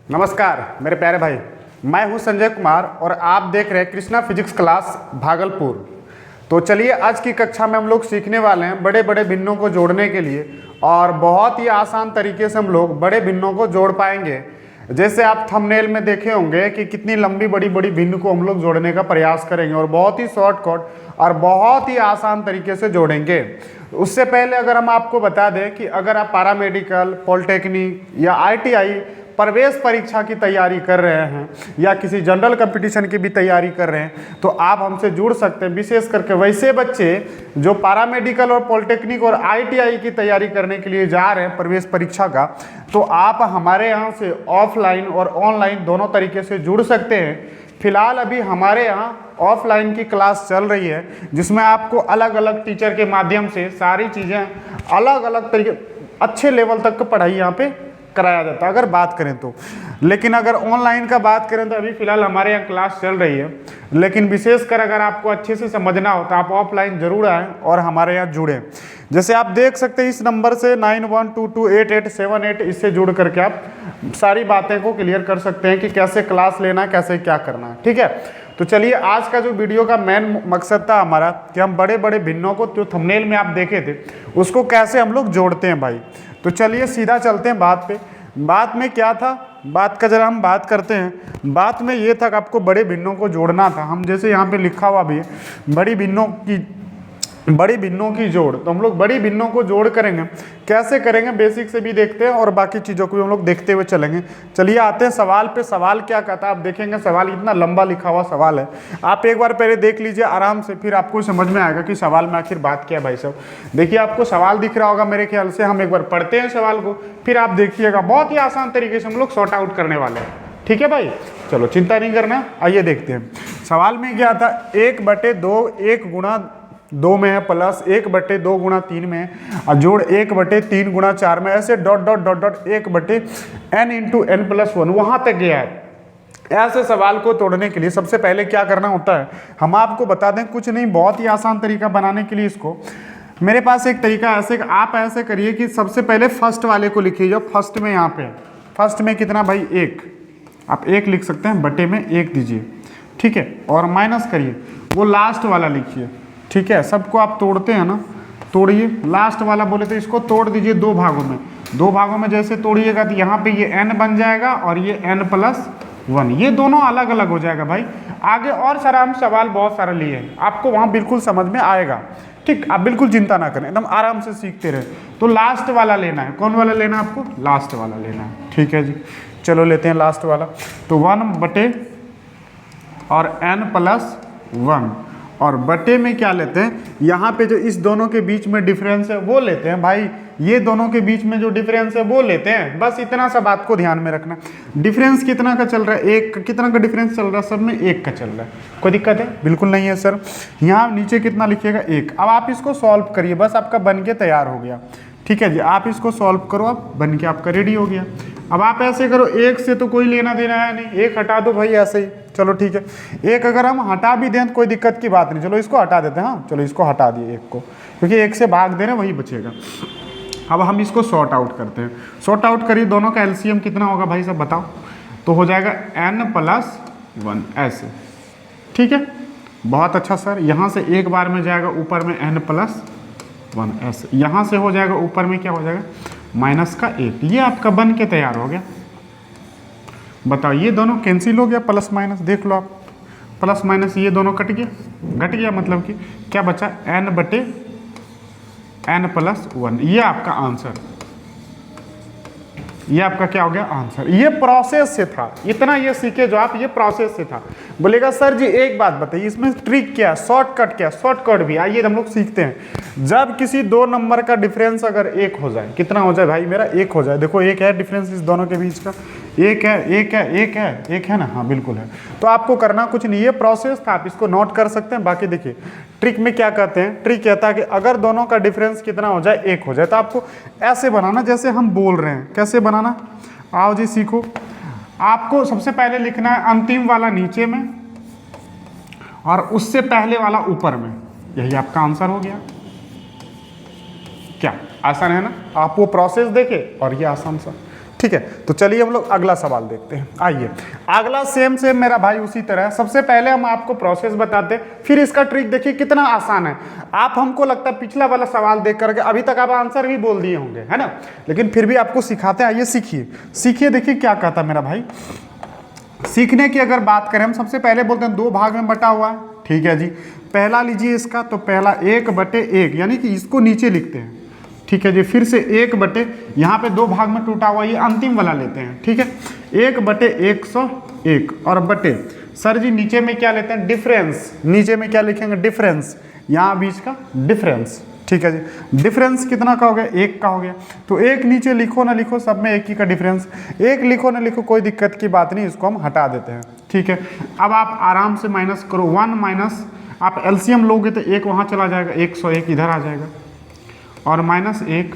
नमस्कार मेरे प्यारे भाई, मैं हूं संजय कुमार और आप देख रहे हैं कृष्णा फिजिक्स क्लास भागलपुर। तो चलिए आज की कक्षा में हम लोग सीखने वाले हैं बड़े बड़े भिन्नों को जोड़ने के लिए, और बहुत ही आसान तरीके से हम लोग बड़े भिन्नों को जोड़ पाएंगे। जैसे आप थंबनेल में देखे होंगे कि कितनी लंबी बड़ी बड़ी भिन्न को हम लोग जोड़ने का प्रयास करेंगे और बहुत ही शॉर्टकट और बहुत ही आसान तरीके से जोड़ेंगे। उससे पहले अगर हम आपको बता दें कि अगर आप पैरामेडिकल, पॉलिटेक्निक या ITI प्रवेश परीक्षा की तैयारी कर रहे हैं या किसी जनरल कंपटीशन की भी तैयारी कर रहे हैं तो आप हमसे जुड़ सकते हैं। विशेष करके वैसे बच्चे जो पैरामेडिकल और पॉलिटेक्निक और ITI की तैयारी करने के लिए जा रहे हैं प्रवेश परीक्षा का, तो आप हमारे यहाँ से ऑफलाइन और ऑनलाइन दोनों तरीके से जुड़ सकते हैं। फिलहाल अभी हमारे यहाँ ऑफलाइन की क्लास चल रही है जिसमें आपको अलग अलग टीचर के माध्यम से सारी चीज़ें अलग अलग तरीके अच्छे लेवल तक का पढ़ाई यहाँ पे कराया जाता है अगर बात करें तो। लेकिन अगर ऑनलाइन का बात करें तो अभी फिलहाल हमारे यहाँ क्लास चल रही है, लेकिन विशेषकर अगर आपको अच्छे से समझना हो तो आप ऑफलाइन जरूर आएँ और हमारे यहाँ जुड़ें। जैसे आप देख सकते हैं इस नंबर से 91228878 इससे जुड़ करके आप सारी बातें को क्लियर कर सकते हैं कि कैसे क्लास लेना है, कैसे क्या करना है। ठीक है, तो चलिए आज का जो वीडियो का मेन मकसद था हमारा कि हम बड़े बड़े भिन्नों को जो थंबनेल में आप देखे थे उसको कैसे हम लोग जोड़ते हैं भाई। तो चलिए सीधा चलते हैं बात पे। बात में क्या था, बात का जरा हम बात करते हैं। बात में ये था कि आपको बड़े भिन्नों को जोड़ना था। हम जैसे यहाँ पे लिखा हुआ भी है बड़ी भिन्नों की जोड़, तो हम लोग बड़ी भिन्नों को जोड़ करेंगे। कैसे करेंगे बेसिक से भी देखते हैं और बाकी चीज़ों को भी हम लोग देखते हुए चलेंगे। चलिए आते हैं सवाल पे। सवाल क्या कहता है आप देखेंगे, सवाल इतना लंबा लिखा हुआ सवाल है, आप एक बार पहले देख लीजिए आराम से, फिर आपको समझ में आएगा कि सवाल में आखिर बात क्या है। भाई साहब देखिए, आपको सवाल दिख रहा होगा मेरे ख्याल से। हम एक बार पढ़ते हैं सवाल को, फिर आप देखिएगा बहुत ही आसान तरीके से हम लोग सॉर्ट आउट करने वाले हैं। ठीक है भाई, चलो चिंता नहीं करना, आइए देखते हैं। सवाल में क्या था, 1/2 1 गुणा 2 में है, प्लस 1/2 गुणा 3 में है, और जोड़ 1/3 गुणा 4 में, ऐसे dot dot dot dot 1/n into n+1 वहां तक गया है। ऐसे सवाल को तोड़ने के लिए सबसे पहले क्या करना होता है हम आपको बता दें, कुछ नहीं, बहुत ही आसान तरीका बनाने के लिए इसको मेरे पास एक तरीका ऐसे, आप ऐसे करिए कि सबसे पहले फर्स्ट वाले को लिखिए। जो फर्स्ट में यहाँ पे फर्स्ट में कितना भाई 1, आप 1 लिख सकते हैं, बटे में 1 दीजिए। ठीक है, और माइनस करिए, वो लास्ट वाला लिखिए। ठीक है, सबको आप तोड़ते हैं ना, तोड़िए। लास्ट वाला बोले तो इसको तोड़ दीजिए 2 भागों में। 2 भागों में जैसे तोड़िएगा तो यहाँ पे ये n बन जाएगा और ये n+1, ये दोनों अलग अलग हो जाएगा भाई। आगे और सारा हम सवाल बहुत सारा लिए हैं, आपको वहाँ बिल्कुल समझ में आएगा। ठीक, आप बिल्कुल चिंता ना करें, एकदम आराम से सीखते रहे। तो लास्ट वाला लेना है, कौन वाला लेना है आपको, लास्ट वाला लेना है। ठीक है जी, चलो लेते हैं लास्ट वाला। तो 1 बटे और n+1, और बटे में क्या लेते हैं, यहाँ पे जो इस दोनों के बीच में डिफरेंस है वो लेते हैं भाई। ये दोनों के बीच में जो डिफरेंस है वो लेते हैं, बस इतना सा बात को ध्यान में रखना। डिफरेंस कितना का चल रहा है, 1, कितना का डिफरेंस चल रहा है, सब में 1 का चल रहा है। कोई दिक्कत है, बिल्कुल नहीं है सर। यहाँ नीचे कितना लिखिएगा 1। अब आप इसको सॉल्व करिए, बस आपका बन के तैयार हो गया। ठीक है जी, आप इसको सॉल्व करो, आप बन के आपका रेडी हो गया। अब आप ऐसे करो, 1 से तो कोई लेना देना है नहीं, 1 हटा दो भाई ऐसे ही। चलो ठीक है, 1 अगर हम हटा भी दें तो कोई दिक्कत की बात नहीं, चलो इसको हटा देते हैं। हाँ चलो इसको हटा दिए 1 को, क्योंकि 1 से भाग दे रहे वही बचेगा। अब हम इसको सॉर्ट आउट करते हैं। सॉर्ट आउट करिए, दोनों का LCM कितना होगा भाई साहब बताओ, तो हो जाएगा n+1 ऐसे। ठीक है, बहुत अच्छा सर। यहाँ से एक बार में जाएगा ऊपर में n+1 ऐसे, यहाँ से हो जाएगा ऊपर में क्या हो जाएगा -1। ये आपका बन के तैयार हो गया। बताओ, ये दोनों कैंसिल हो गया, प्लस माइनस देख लो आप, प्लस माइनस ये दोनों कट गया, घट गया, मतलब कि क्या बचा n/n+1। ये आपका आंसर, ये आपका क्या हो गया आंसर। ये प्रोसेस से था, इतना ये सीखे जो आप, ये प्रोसेस से था। बोलेगा सर जी एक बात बताइए, इसमें ट्रिक क्या है, शॉर्टकट क्या है। शॉर्टकट भी आइए हम लोग सीखते हैं। जब किसी 2 नंबर का डिफरेंस अगर 1 हो जाए, कितना हो जाए भाई मेरा 1 हो जाए। देखो 1 है डिफरेंस इस दोनों के बीच का, 1 है 1 है 1 है 1 है ना, हाँ बिल्कुल है। तो आपको करना कुछ नहीं, ये प्रोसेस था, आप इसको नोट कर सकते हैं। बाकी देखिए ट्रिक में क्या कहते हैं, ट्रिक कहता है कि अगर दोनों का डिफरेंस कितना हो जाए 1 हो जाए, तो आपको ऐसे बनाना जैसे हम बोल रहे हैं। कैसे बनाना, आओ जी सीखो। आपको सबसे पहले लिखना है अंतिम वाला नीचे में और उससे पहले वाला ऊपर में, यही आपका आंसर हो गया। क्या आसान है ना, आप वो प्रोसेस देखे और ये आसान सा। ठीक है, तो चलिए हम लोग अगला सवाल देखते हैं। आइए अगला सेम मेरा भाई उसी तरह है। सबसे पहले हम आपको प्रोसेस बताते हैं, फिर इसका ट्रिक देखिए कितना आसान है। आप हमको लगता है पिछला वाला सवाल देख करके अभी तक आप आंसर भी बोल दिए होंगे, है ना, लेकिन फिर भी आपको सिखाते हैं। आइए सीखिए। देखिए क्या कहता मेरा भाई, सीखने की अगर बात करें हम सबसे पहले बोलते हैं 2 भाग में बटा हुआ है, ठीक है जी। पहला लीजिए इसका, तो पहला 1/1 यानी कि इसको नीचे लिखते हैं, ठीक है जी। फिर से 1/, यहाँ पे 2 भाग में टूटा हुआ, ये अंतिम वाला लेते हैं, ठीक है। 1/101 और बटे, सर जी नीचे में क्या लेते हैं, डिफरेंस। नीचे में क्या लिखेंगे, डिफरेंस, यहाँ बीच का डिफरेंस, ठीक है जी। डिफरेंस कितना का हो गया, 1 का हो गया। तो 1 नीचे लिखो ना लिखो, सब में 1 ही का डिफरेंस। 1 लिखो ना लिखो, कोई दिक्कत की बात नहीं, इसको हम हटा देते हैं, ठीक है। अब आप आराम से माइनस करो, 1 माइनस, आप एलसीएम लोगे तो 1 वहाँ चला जाएगा, 101 इधर आ जाएगा, और -1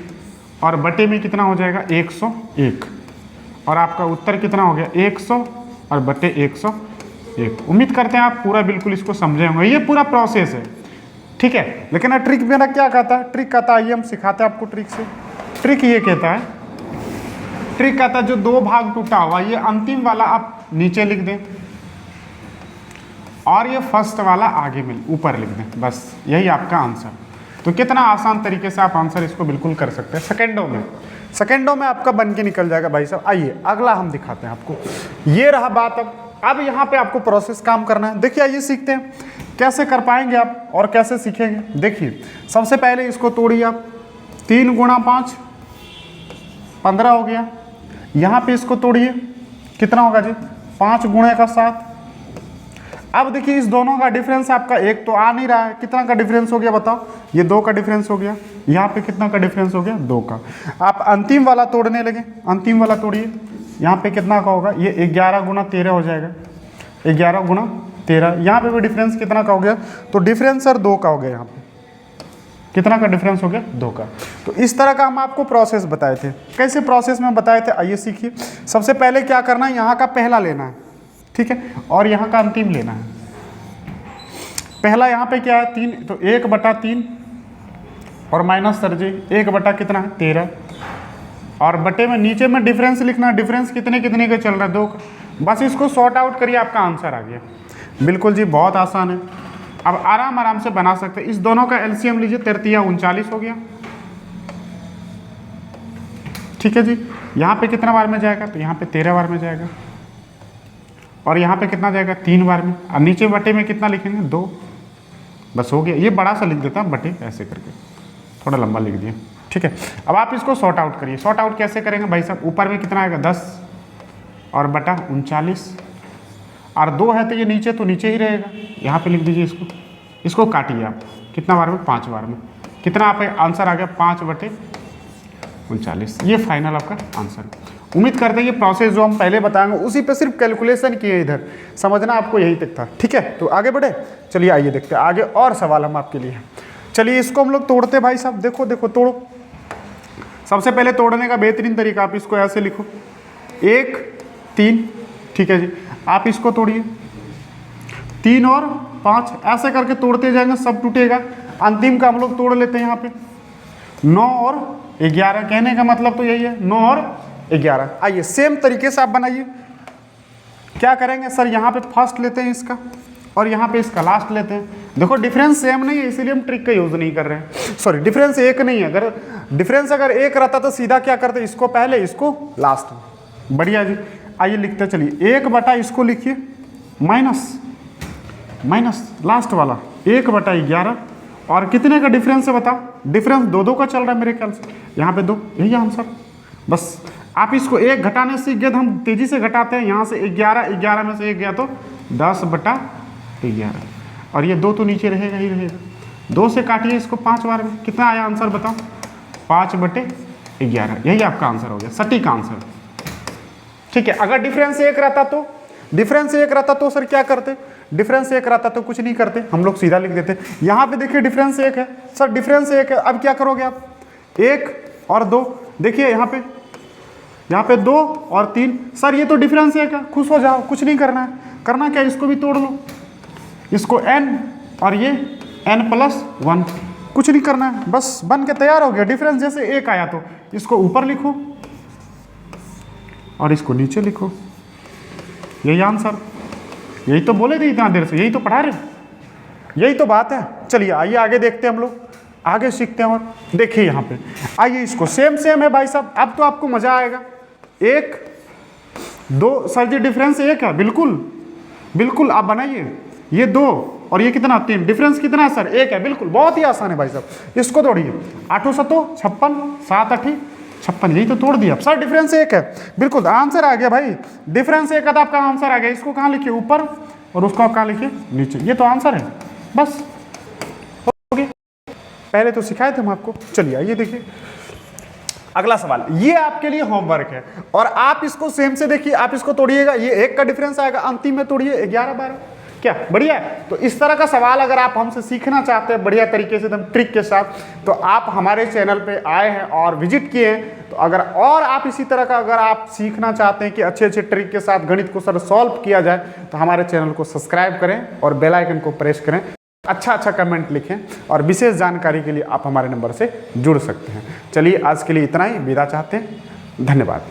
और बटे में कितना हो जाएगा, 101, और आपका उत्तर कितना हो गया, 100 और बटे 101। उम्मीद करते हैं आप पूरा बिल्कुल इसको समझे होंगे, ये पूरा प्रोसेस है, ठीक है। लेकिन ट्रिक मेरा क्या कहता है, ट्रिक कहता है, ये हम सिखाते हैं आपको ट्रिक से। ट्रिक ये कहता है, ट्रिक कहता है जो 2 भाग टूटा हुआ, ये अंतिम वाला आप नीचे लिख दें और ये फर्स्ट वाला आगे में ऊपर लिख दें, बस यही आपका आंसर। तो कितना आसान तरीके से आप आंसर इसको बिल्कुल कर सकते हैं, सेकेंडों में आपका बन के निकल जाएगा भाई साहब। आइए अगला हम दिखाते हैं आपको। ये रहा बात। अब यहाँ पे आपको प्रोसेस काम करना है। देखिए आइए सीखते हैं कैसे कर पाएंगे आप और कैसे सीखेंगे। देखिए सबसे पहले इसको तोड़िए आप, 3 × 5 15 हो गया। यहाँ पे इसको तोड़िए, कितना होगा जी, 5 × 7। अब देखिए इस दोनों का डिफरेंस आपका 1 तो आ नहीं रहा है, कितना का डिफरेंस हो गया बताओ, ये 2 का डिफरेंस हो गया। यहाँ पे कितना का डिफरेंस हो गया, 2 का। आप अंतिम वाला तोड़ने लगे, अंतिम वाला तोड़िए, यहाँ पे कितना का होगा, ये 11 × 13 हो जाएगा, 11 × 13। यहाँ पे भी डिफरेंस कितना का हो गया, तो डिफरेंस सर 2 का हो गया। यहाँ पे कितना का डिफरेंस हो गया, 2 का। तो इस तरह का हम आपको प्रोसेस बताए थे। कैसे प्रोसेस में बताए थे, आइए सीखिए। सबसे पहले क्या करना है, यहाँ का पहला लेना है, ठीक है, और यहाँ का अंतिम लेना है। पहला यहाँ पे क्या है, 3, तो 1/3 और माइनस सर जी 1 कितना है, 13, और बटे में नीचे में डिफरेंस लिखना है। डिफरेंस कितने कितने का चल रहा है, 2 का। बस इसको सॉर्ट आउट करिए, आपका आंसर आ गया। बिल्कुल जी, बहुत आसान है। अब आराम से बना सकते हैं। इस दोनों का एलसीएम लीजिए, 33 39 हो गया, ठीक है जी। यहाँ पे कितना बार में जाएगा, तो यहाँ पे 13 बार में जाएगा, और यहाँ पे कितना जाएगा, 3 बार में। और नीचे बटे में कितना लिखेंगे, 2, बस हो गया। ये बड़ा सा लिख देता हूँ बटे, ऐसे करके थोड़ा लंबा लिख दिया, ठीक है। अब आप इसको सॉर्ट आउट करिए। सॉर्ट आउट कैसे करेंगे भाई साहब, ऊपर में कितना आएगा, 10 और बटा 39, और 2 है तो ये नीचे तो नीचे ही रहेगा, यहाँ पे लिख दीजिए। इसको काटिए आप, कितना बार में, 5 बार में। कितना आप आंसर आ गया, 5/39। ये फाइनल आपका आंसर। उम्मीद करते हैं ये प्रोसेस जो हम पहले बताएंगे उसी पे सिर्फ कैलकुलेशन किए, इधर समझना आपको यही तक था, ठीक है। तो आगे बढ़े, चलिए आइए देखते हैं आगे और सवाल हम आपके लिए। चलिए इसको हम लोग तोड़ते भाई साहब। देखो तोड़ो। सबसे पहले तोड़ने का बेहतरीन तरीका, आप इसको ऐसे लिखो, 1 3, ठीक है जी। आप इसको तोड़िए, 3 और 5 ऐसे करके तोड़ते जाएंगे, सब टूटेगा। अंतिम का हम लोग तोड़ लेते हैं यहाँ पे, 9 और 11। कहने का मतलब तो यही है, 9 और 11। आइए सेम तरीके से आप बनाइए। क्या करेंगे सर, यहाँ पे फर्स्ट लेते हैं इसका, और यहाँ पे इसका लास्ट लेते हैं। देखो डिफरेंस सेम नहीं है, इसीलिए हम ट्रिक का यूज नहीं कर रहे हैं। सॉरी, डिफरेंस 1 नहीं है। अगर डिफरेंस 1 रहता तो सीधा क्या करते, इसको पहले, इसको लास्ट में। बढ़िया जी, आइए लिखते चलिए। 1 इसको लिखिए, माइनस लास्ट वाला 1/11, और कितने का डिफरेंस है बताओ। डिफरेंस 2 का चल रहा है मेरे ख्याल से, यहाँ पे 2, यही आंसर। बस आप इसको 1 घटाने सीख गए तो हम तेजी से घटाते हैं। यहाँ से 11 में से 1 गया तो 10/11, और ये 2 तो नीचे रहेगा ही रहेगा। 2 से काटिए इसको 5 बार में, कितना आया आंसर बताओ, 5/11। यही आपका आंसर हो गया, सटीक आंसर, ठीक है। अगर डिफरेंस 1 रहता तो सर क्या करते, डिफरेंस 1 रहता तो कुछ नहीं करते, हम लोग सीधा लिख देते। यहाँ पे देखिए डिफरेंस 1 है सर, डिफरेंस 1 है। अब क्या करोगे आप, 1 और 2, देखिए यहाँ पे 2 और 3। सर ये तो डिफरेंस 1 है, खुश हो जाओ, कुछ नहीं करना है। करना क्या, इसको भी तोड़ लो, इसको n और ये n+1, कुछ नहीं करना है, बस बन के तैयार हो गया। डिफरेंस जैसे 1 आया तो इसको ऊपर लिखो, और इसको नीचे लिखो, यही आंसर। यही तो बोले थे इतना देर से, यही तो पढ़ा रहे, यही तो बात है। चलिए आइए आगे देखते हैं, हम लोग आगे सीखते हैं। और देखिए यहाँ पे आइए, इसको सेम सेम है भाई साहब, अब तो आपको मजा आएगा। 1 2 सर जी डिफरेंस 1 है, बिल्कुल बिल्कुल आप बनाइए। ये 2 और ये कितना 3, डिफरेंस कितना है सर 1 है, बिल्कुल बहुत ही आसान है भाई साहब। इसको तोड़िए, 8 7 56, 7 8 56, यही तो तोड़ दिया सर, डिफरेंस 1 है, बिल्कुल आंसर आ गया भाई। डिफरेंस 1 है तो आपका आंसर आ गया। इसको कहाँ लिखिए, ऊपर, और उसको कहाँ लिखिए, नीचे। ये तो आंसर है, बस हो गया। पहले तो सिखाए थे हम आपको। चलिए आइए देखिए अगला सवाल, ये आपके लिए होमवर्क है और आप इसको सेम से देखिए, आप इसको तोड़िएगा, ये 1 का डिफरेंस आएगा, अंतिम में तोड़िए 11 12, क्या बढ़िया है। तो इस तरह का सवाल अगर आप हमसे सीखना चाहते हैं बढ़िया तरीके से एकदम ट्रिक के साथ, तो आप हमारे चैनल पे आए हैं और विजिट किए हैं। तो अगर और आप इसी तरह का अगर आप सीखना चाहते हैं कि अच्छे अच्छे ट्रिक के साथ गणित को सर सॉल्व किया जाए, तो हमारे चैनल को सब्सक्राइब करें और बेल आइकन को प्रेस करें। अच्छा अच्छा कमेंट लिखें और विशेष जानकारी के लिए आप हमारे नंबर से जुड़ सकते हैं। चलिए आज के लिए इतना ही, विदा चाहते हैं, धन्यवाद।